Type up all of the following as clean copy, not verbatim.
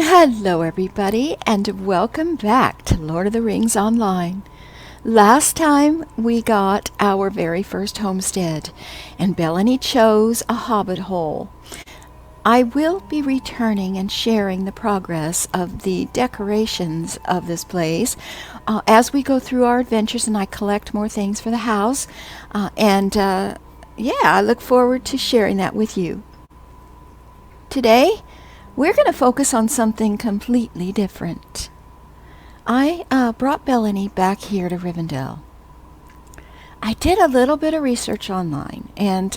Hello, everybody, and welcome back to Lord of the Rings Online. Last time we got our very first homestead, and Bellany chose a hobbit hole. I will be returning and sharing the progress of the decorations of this place as we go through our adventures and I collect more things for the house. I look forward to sharing that with you. Today, we're going to focus on something completely different. I brought Bellany back here to Rivendell. I did a little bit of research online, and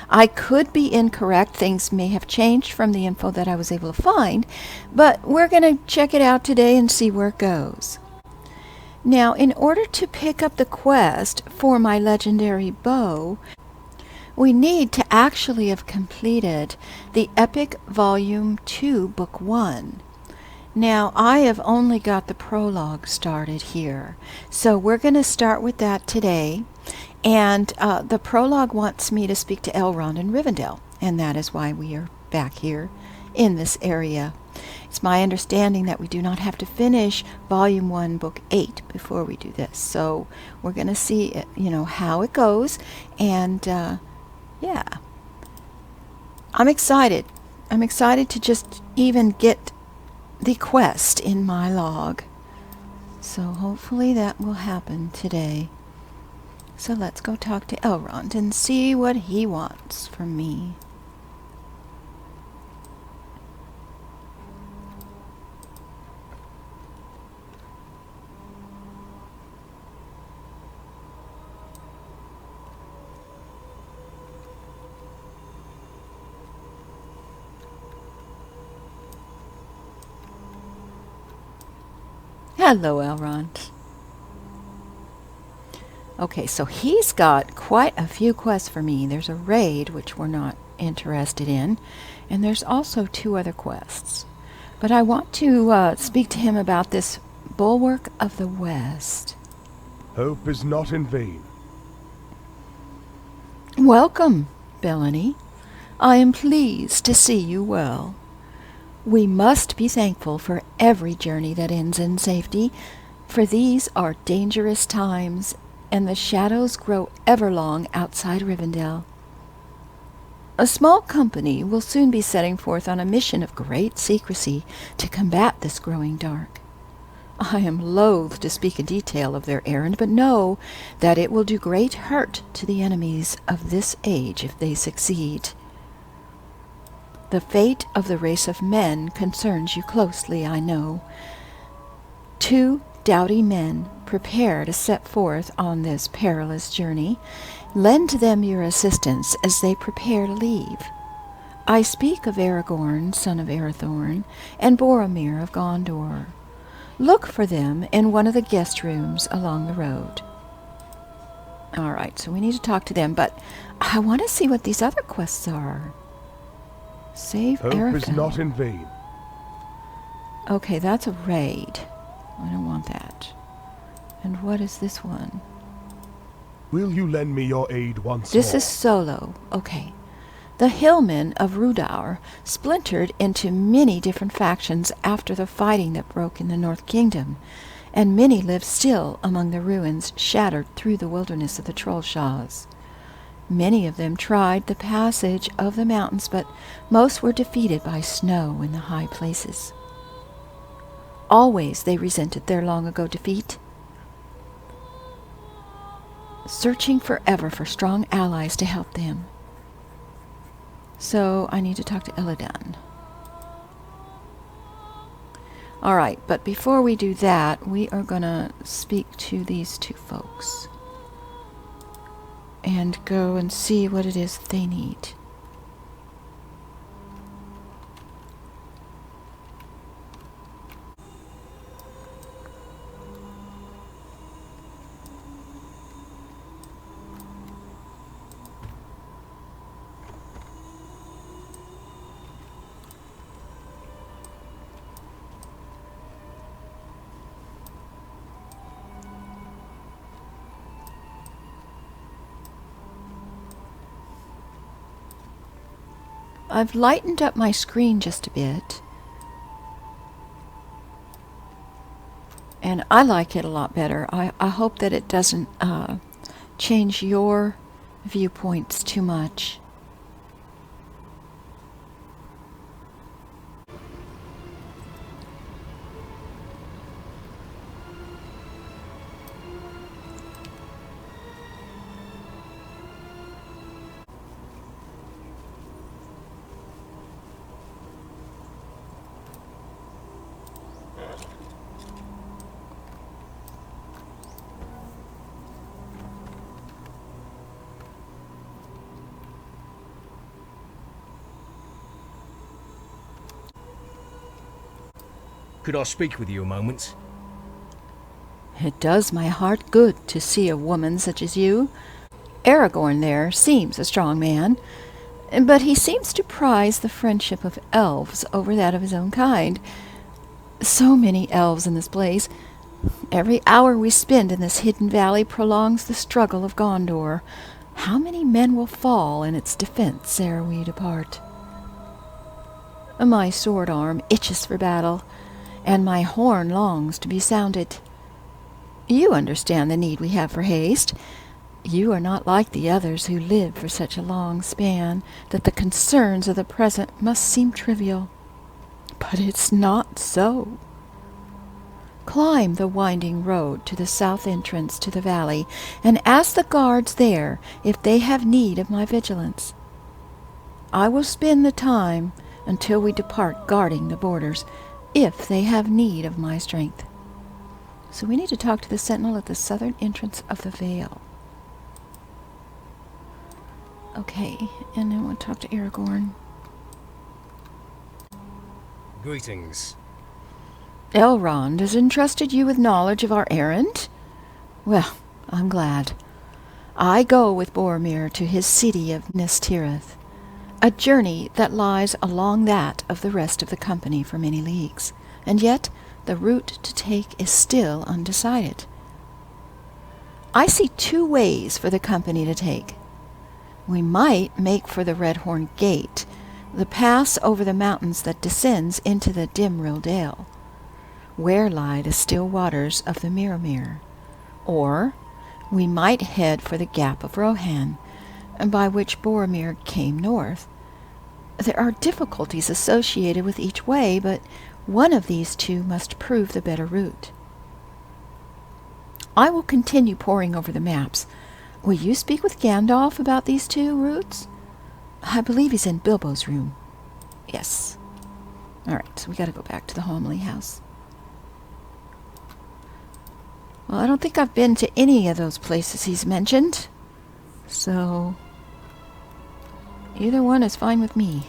I could be incorrect. Things may have changed from the info that I was able to find, but we're going to check it out today and see where it goes. Now, in order to pick up the quest for my legendary bow, we need to actually have completed the Epic Volume 2, Book 1. Now, I have only got the prologue started here, so we're going to start with that today. And the prologue wants me to speak to Elrond in Rivendell, and that is why we are back here in this area. It's my understanding that we do not have to finish Volume 1, Book 8 before we do this. So we're going to see, how it goes, and yeah. I'm excited. I'm excited to just even get the quest in my log. So hopefully that will happen today. So let's go talk to Elrond and see what he wants from me. Hello, Elrond. Okay, so he's got quite a few quests for me. There's a raid, which we're not interested in, and there's also 2 other quests. But I want to speak to him about this Bulwark of the West. Hope is not in vain. Welcome, Bellany. I am pleased to see you well. We must be thankful for every journey that ends in safety, for these are dangerous times, and the shadows grow everlong outside Rivendell. A small company will soon be setting forth on a mission of great secrecy to combat this growing dark. I am loath to speak in detail of their errand, but know that it will do great hurt to the enemies of this age if they succeed. The fate of the race of men concerns you closely, I know. 2 doughty men prepare to set forth on this perilous journey. Lend them your assistance as they prepare to leave. I speak of Aragorn, son of Arathorn, and Boromir of Gondor. Look for them in one of the guest rooms along the road. All right, so we need to talk to them, but I want to see what these other quests are. Save Hope Aragorn. is not in vain. Okay, that's a raid. I don't want that. And what is this one? Will you lend me your aid once This more? is solo. Okay. The Hillmen of Rhudaur splintered into many different factions after the fighting that broke in the North Kingdom, and many live still among the ruins shattered through the wilderness of the Trollshaws. Many of them tried the passage of the mountains, but most were defeated by snow in the high places. Always they resented their long-ago defeat, searching forever for strong allies to help them. So I need to talk to Illidan. All right, but before we do that, we are going to speak to these 2 folks and go and see what it is that they need. I've lightened up my screen just a bit, And I like it a lot better. I hope that it doesn't change your viewpoints too much. Could I speak with you a moment? It does my heart good to see a woman such as you. Aragorn there seems a strong man, but he seems to prize the friendship of elves over that of his own kind. So many elves in this place. Every hour we spend in this hidden valley prolongs the struggle of Gondor. How many men will fall in its defense ere we depart? My sword arm itches for battle, and my horn longs to be sounded. You understand the need we have for haste. You are not like the others who live for such a long span that the concerns of the present must seem trivial. But it's not so. Climb the winding road to the south entrance to the valley, and ask the guards there if they have need of my vigilance. I will spend the time until we depart guarding the borders, if they have need of my strength. So we need to talk to the sentinel at the southern entrance of the vale. Okay, and then we'll talk to Aragorn. Greetings. Elrond has entrusted you with knowledge of our errand? Well, I'm glad. I go with Boromir to his city of Minas Tirith, a journey that lies along that of the rest of the company for many leagues, and yet the route to take is still undecided. I see two ways for the company to take. We might make for the Redhorn Gate, the pass over the mountains that descends into the Dimril Dale, where lie the still waters of the Mirror. Or we might head for the Gap of Rohan, by which Boromir came north. There are difficulties associated with each way, but one of these two must prove the better route. I will continue poring over the maps. Will you speak with Gandalf about these two routes? I believe he's in Bilbo's room. Yes. All right, so we got to go back to the Homley house. Well, I don't think I've been to any of those places he's mentioned, so either one is fine with me.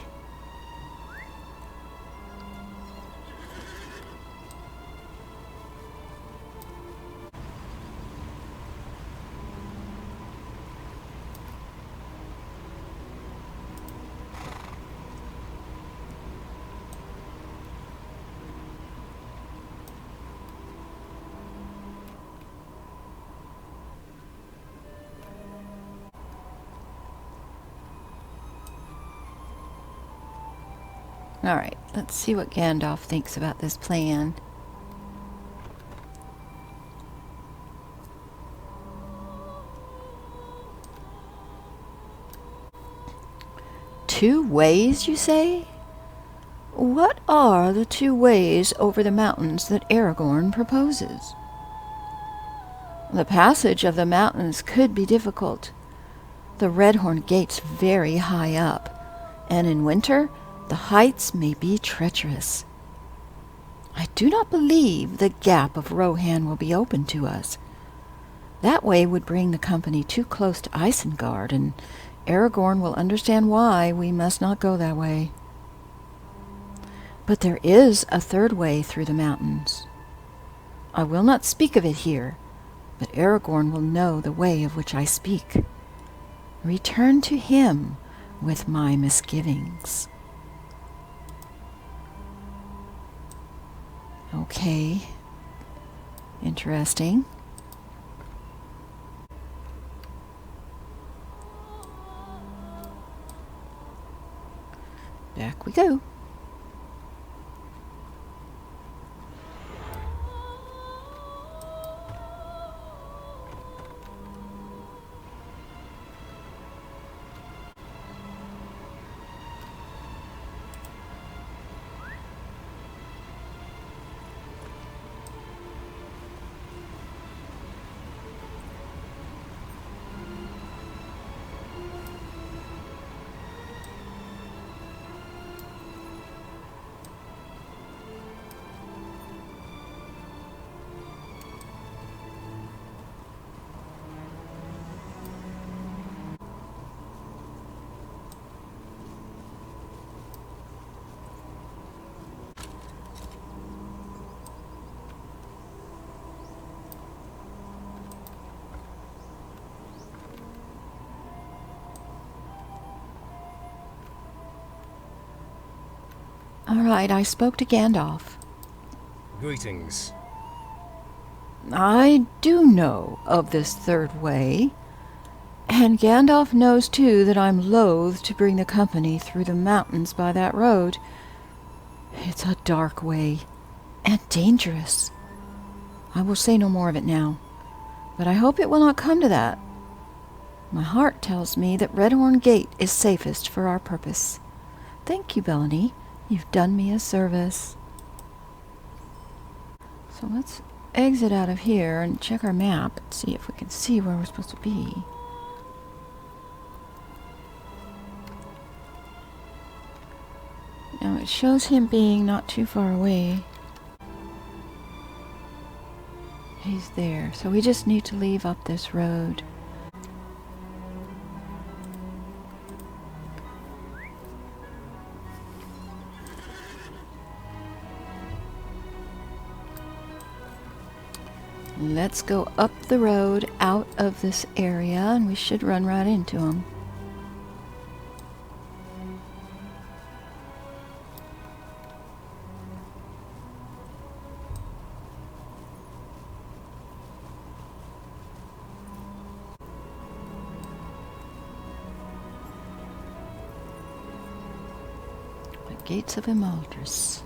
Alright, let's see what Gandalf thinks about this plan. Two ways, you say? What are the two ways over the mountains that Aragorn proposes? The passage of the mountains could be difficult. The Redhorn Gate's very high up, and in winter the heights may be treacherous. I do not believe the Gap of Rohan will be open to us. That way would bring the company too close to Isengard, and Aragorn will understand why we must not go that way. But there is a third way through the mountains. I will not speak of it here, but Aragorn will know the way of which I speak. Return to him with my misgivings. Okay. Interesting. Back we go. All right, I spoke to Gandalf. Greetings. I do know of this third way, and Gandalf knows too that I'm loath to bring the company through the mountains by that road. It's a dark way, and dangerous. I will say no more of it now, but I hope it will not come to that. My heart tells me that Redhorn Gate is safest for our purpose. Thank you, Bellany. You've done me a service. So let's exit out of here and check our map and see if we can see where we're supposed to be. Now it shows him being not too far away. He's there, so we just need to leave up this road. Let's go up the road out of this area, and we should run right into him. The gates of Imaldris.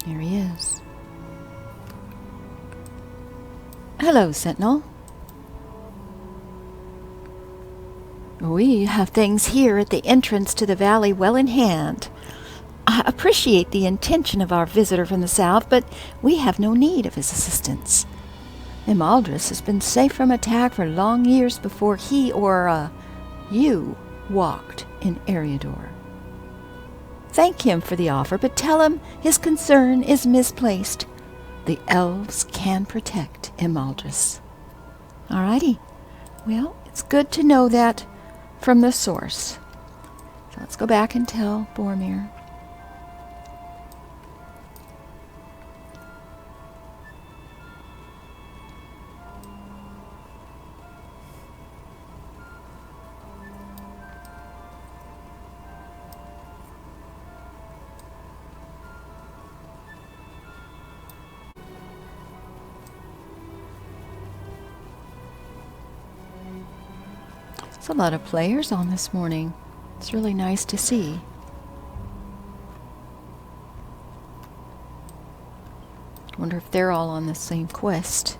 Here he is. Hello, Sentinel. We have things here at the entrance to the valley well in hand. I appreciate the intention of our visitor from the south, but we have no need of his assistance. Imaldris has been safe from attack for long years before he or, you walked in Eriador. Thank him for the offer, but tell him his concern is misplaced. The elves can protect Imaldris. Alrighty. Well, it's good to know that from the source. So let's go back and tell Boromir. There's a lot of players on this morning. It's really nice to see. Wonder if they're all on the same quest.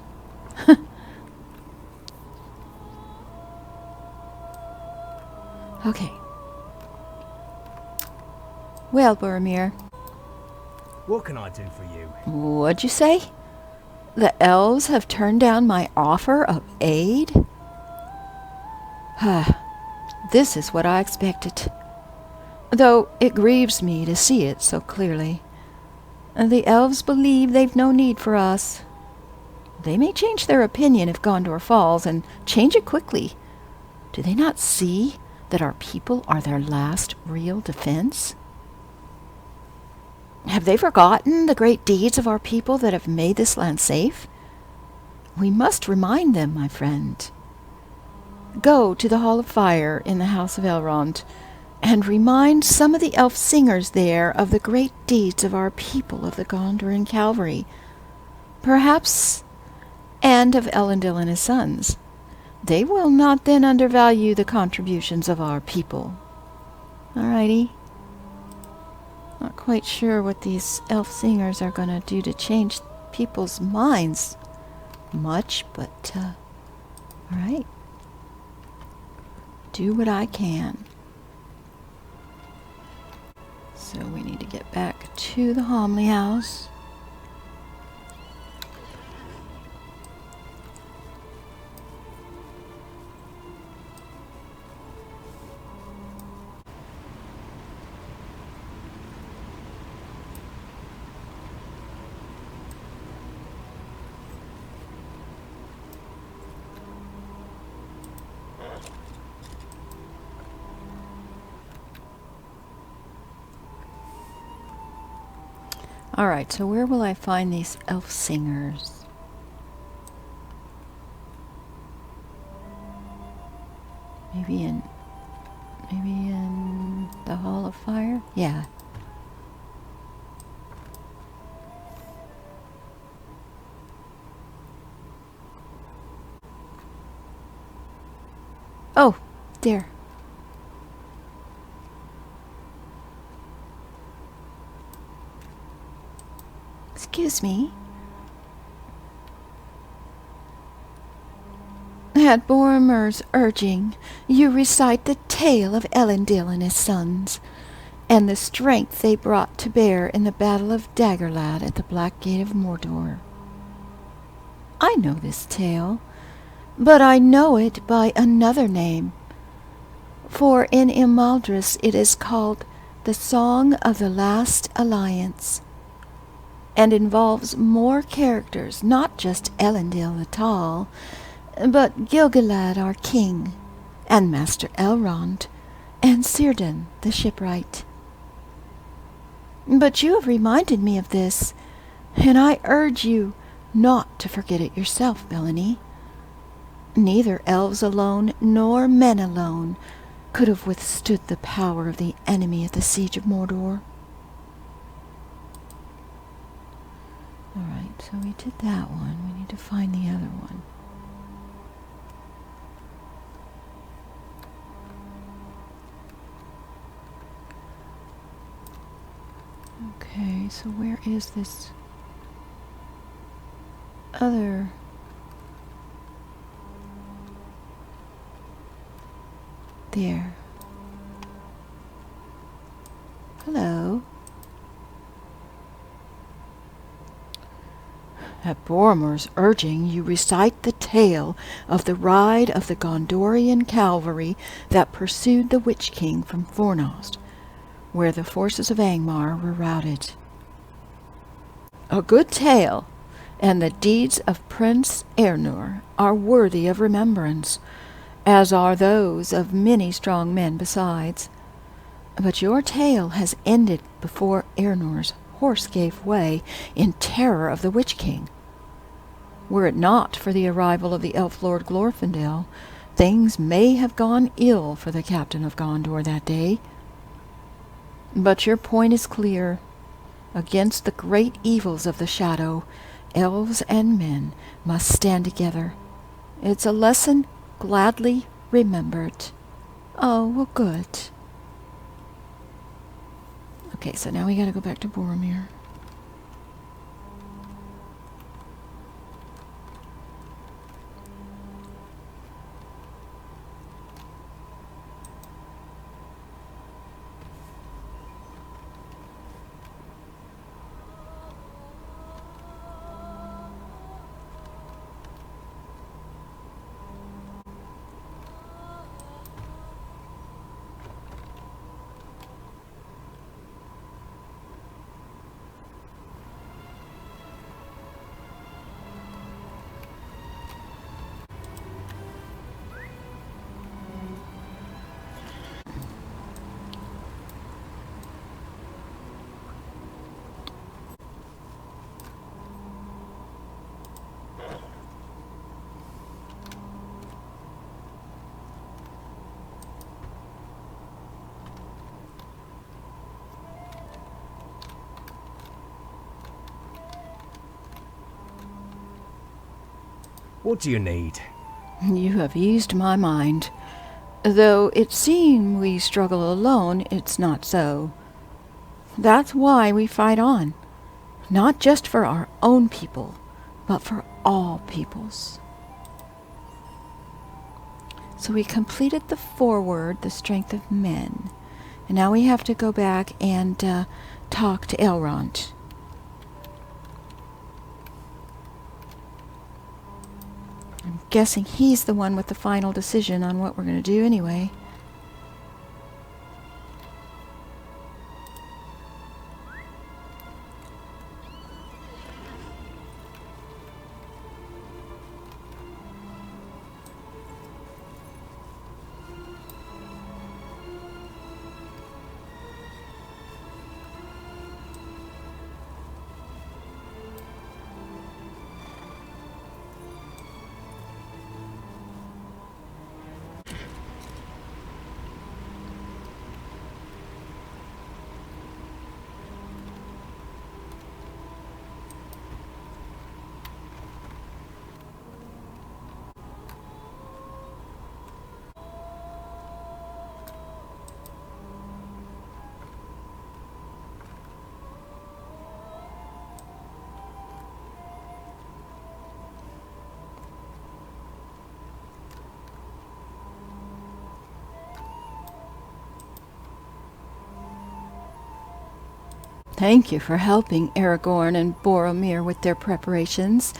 Okay. Well, Boromir. What can I do for you? What'd you say? The elves have turned down my offer of aid? This is what I expected, though it grieves me to see it so clearly. The elves believe they've no need for us. They may change their opinion if Gondor falls, and change it quickly. Do they not see that our people are their last real defense? Have they forgotten the great deeds of our people that have made this land safe? We must remind them, my friend. Go to the Hall of Fire in the House of Elrond, and remind some of the elf singers there of the great deeds of our people of the Gondorian cavalry, perhaps, and of Elendil and his sons. They will not then undervalue the contributions of our people. Alrighty. Not quite sure what these elf singers are going to do to change people's minds much, but, alright. Do what I can. So we need to get back to the Homley house. Alright, so where will I find these elf singers? Maybe in the Hall of Fire? Yeah. Oh, dear. Excuse me. At Boromir's urging, you recite the tale of Elendil and his sons, and the strength they brought to bear in the Battle of Daggerlad at the Black Gate of Mordor. I know this tale, but I know it by another name, for in Imaldris it is called the Song of the Last Alliance, and involves more characters, not just Elendil the Tall, but Gil-galad our king, and Master Elrond, and Círdan the shipwright. But you have reminded me of this, and I urge you not to forget it yourself, Bellany. Neither elves alone nor men alone could have withstood the power of the enemy at the siege of Mordor. Alright, so we did that one. We need to find the other one. Okay, so where is this other... There. Hello. At Boromir's urging, you recite the tale of the ride of the Gondorian cavalry that pursued the Witch King from Fornost, where the forces of Angmar were routed. A good tale, and the deeds of Prince Eärnur are worthy of remembrance, as are those of many strong men besides. But your tale has ended before Eärnur's horse gave way in terror of the Witch King. Were it not for the arrival of the elf lord Glorfindel, things may have gone ill for the captain of Gondor that day. But your point is clear. Against the great evils of the shadow, elves and men must stand together. It's a lesson gladly remembered. Oh, well, good. Okay, so now we gotta go back to Boromir. What do you need? You have eased my mind. Though it seem we struggle alone, it's not so. That's why we fight on. Not just for our own people, but for all peoples. So we completed the foreword, the strength of men. And now we have to go back and talk to Elrond. I'm guessing he's the one with the final decision on what we're going to do anyway. Thank you for helping Aragorn and Boromir with their preparations.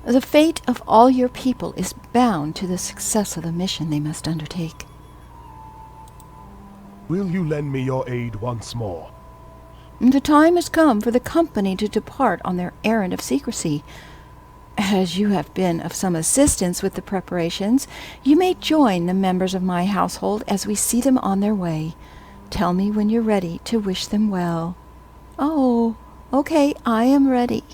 The fate of all your people is bound to the success of the mission they must undertake. Will you lend me your aid once more? The time has come for the company to depart on their errand of secrecy. As you have been of some assistance with the preparations, you may join the members of my household as we see them on their way. Tell me when you're ready to wish them well. Oh, okay, I am ready.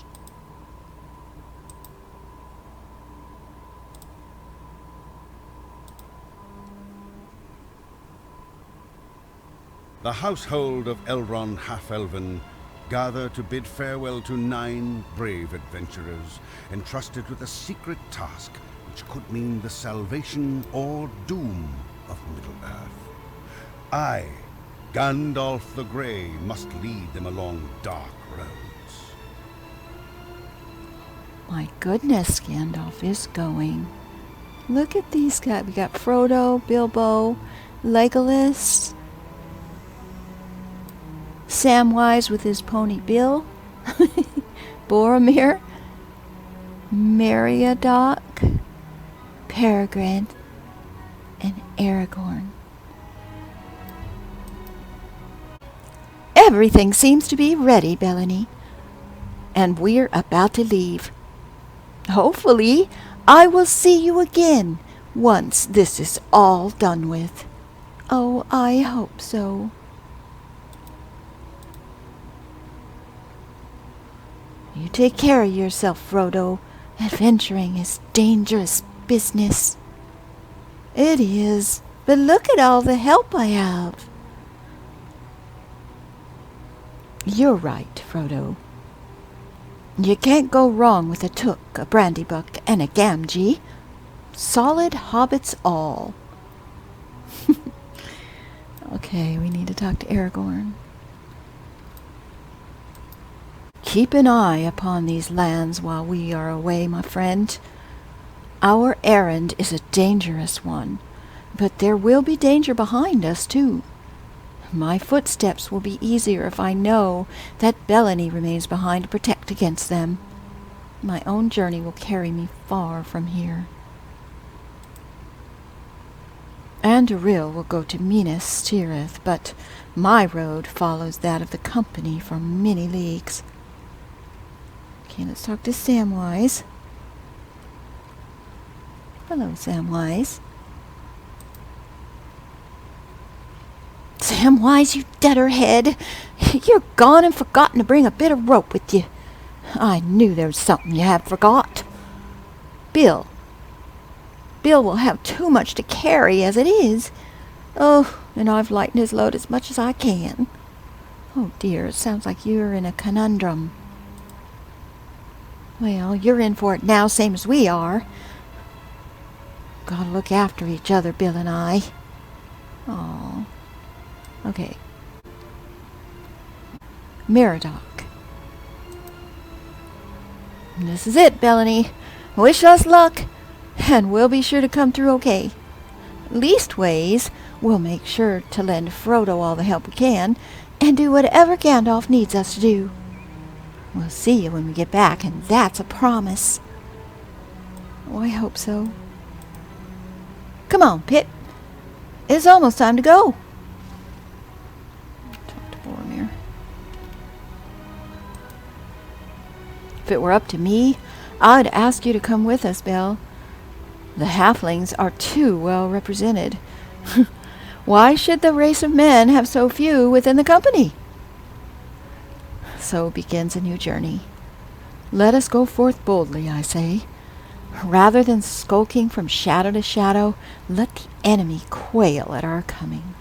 The household of Elrond Half-Elven gather to bid farewell to 9 brave adventurers entrusted with a secret task which could mean the salvation or doom of Middle-earth. I, Gandalf the Grey, must lead them along dark roads. My goodness, Gandalf is going. Look at these guys. We got Frodo, Bilbo, Legolas, Samwise with his pony Bill, Boromir, Meriadoc, Peregrine, and Aragorn. Everything seems to be ready, Bellany, and we're about to leave. Hopefully, I will see you again once this is all done with. Oh, I hope so. You take care of yourself, Frodo. Adventuring is dangerous business. It is, but look at all the help I have. You're right, Frodo. You can't go wrong with a Took, a Brandybuck, and a Gamgee. Solid hobbits all. Okay, we need to talk to Aragorn. Keep an eye upon these lands while we are away, my friend. Our errand is a dangerous one, but there will be danger behind us, too. My footsteps will be easier if I know that Bellany remains behind to protect against them. My own journey will carry me far from here. Anduril will go to Minas Tirith, but my road follows that of the company for many leagues. Okay, let's talk to Samwise. Hello, Samwise. Samwise, you deaderhead. You're gone and forgotten to bring a bit of rope with you. I knew there was something you had forgot. Bill will have too much to carry as it is. Oh, and I've lightened his load as much as I can. Oh dear, it sounds like you're in a conundrum. Well, you're in for it now, same as we are. Gotta look after each other, Bill and I. Aw. Okay. Meriadoc. This is it, Bellany. Wish us luck, and we'll be sure to come through okay. Leastways, we'll make sure to lend Frodo all the help we can, and do whatever Gandalf needs us to do. We'll see you when we get back, and that's a promise. Oh, I hope so. Come on, Pitt. It's almost time to go. Talk to Boromir. If it were up to me, I'd ask you to come with us, Belle. The halflings are too well represented. Why should the race of men have so few within the company? So begins a new journey. Let us go forth boldly, I say. Rather than skulking from shadow to shadow, let the enemy quail at our coming.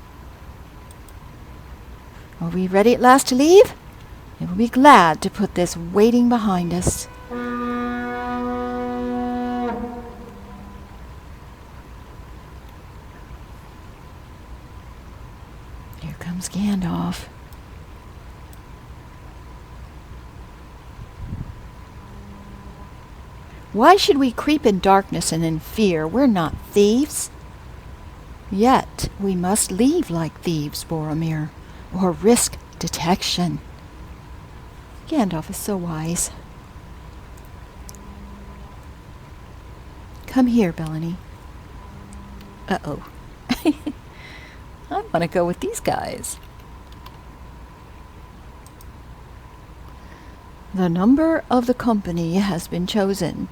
Are we ready at last to leave? We will be glad to put this waiting behind us. Here comes Gandalf. Why should we creep in darkness and in fear? We're not thieves. Yet we must leave like thieves, Boromir, or risk detection. Gandalf is so wise. Come here, Bellany. Uh-oh. I want to go with these guys. The number of the company has been chosen,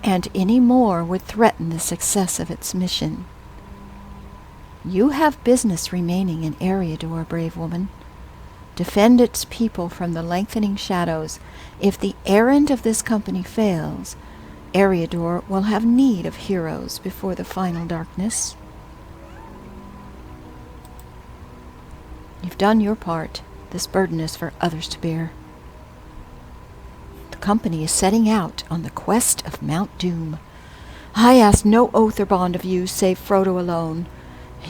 and any more would threaten the success of its mission. You have business remaining in Eriador, brave woman. Defend its people from the lengthening shadows. If the errand of this company fails, Eriador will have need of heroes before the final darkness. You've done your part. This burden is for others to bear. The company is setting out on the quest of Mount Doom. I ask no oath or bond of you save Frodo alone.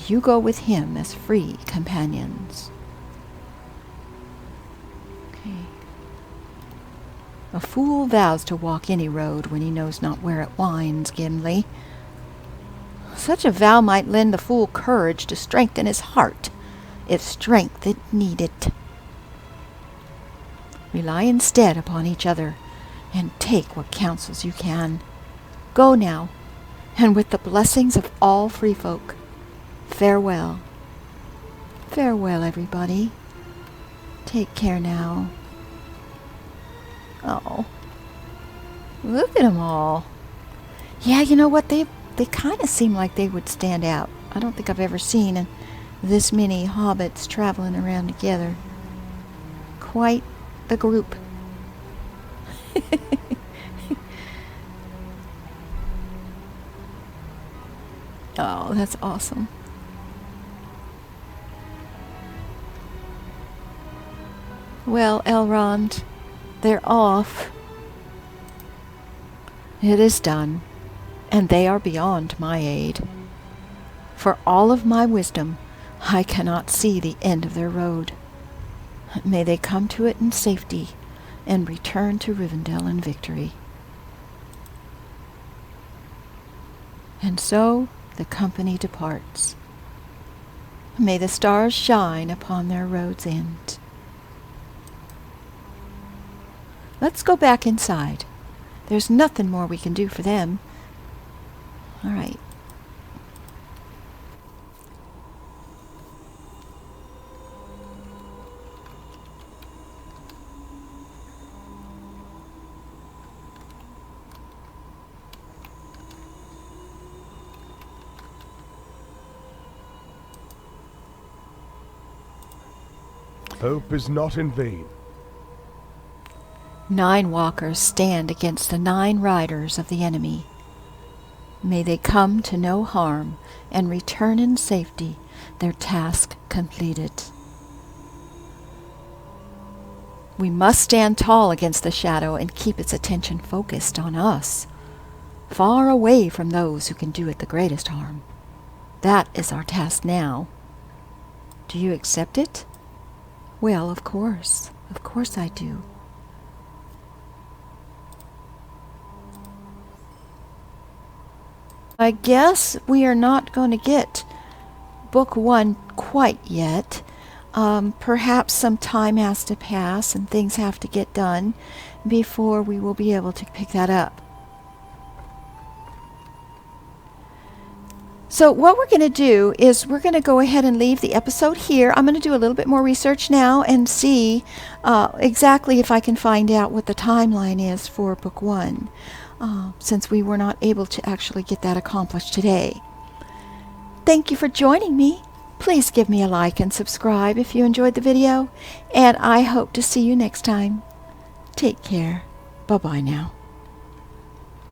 You go with him as free companions. Okay. A fool vows to walk any road when he knows not where it winds, Gimli. Such a vow might lend the fool courage to strengthen his heart, if strength it needed. Rely instead upon each other, and take what counsels you can. Go now, and with the blessings of all free folk, farewell. Farewell, everybody. Take care now. Oh, look at them all. Yeah, you know what? They kind of seem like they would stand out. I don't think I've ever seen this many hobbits traveling around together. Quite the group. Oh, that's awesome. Well, Elrond, they're off. It is done, and they are beyond my aid. For all of my wisdom, I cannot see the end of their road. May they come to it in safety and return to Rivendell in victory. And so the company departs. May the stars shine upon their road's end. Let's go back inside. There's nothing more we can do for them. All right. Hope is not in vain. 9 walkers stand against the 9 riders of the enemy. May they come to no harm and return in safety, their task completed. We must stand tall against the shadow and keep its attention focused on us, far away from those who can do it the greatest harm. That is our task now. Do you accept it? Well, of course. Of course I do. I guess we are not going to get book 1 quite yet. Perhaps some time has to pass and things have to get done before we will be able to pick that up. So what we're going to do is we're going to go ahead and leave the episode here. I'm going to do a little bit more research now and see exactly if I can find out what the timeline is for book 1, since we were not able to actually get that accomplished today. Thank you for joining me. Please give me a like and subscribe if you enjoyed the video, and I hope to see you next time. Take care. Bye-bye now.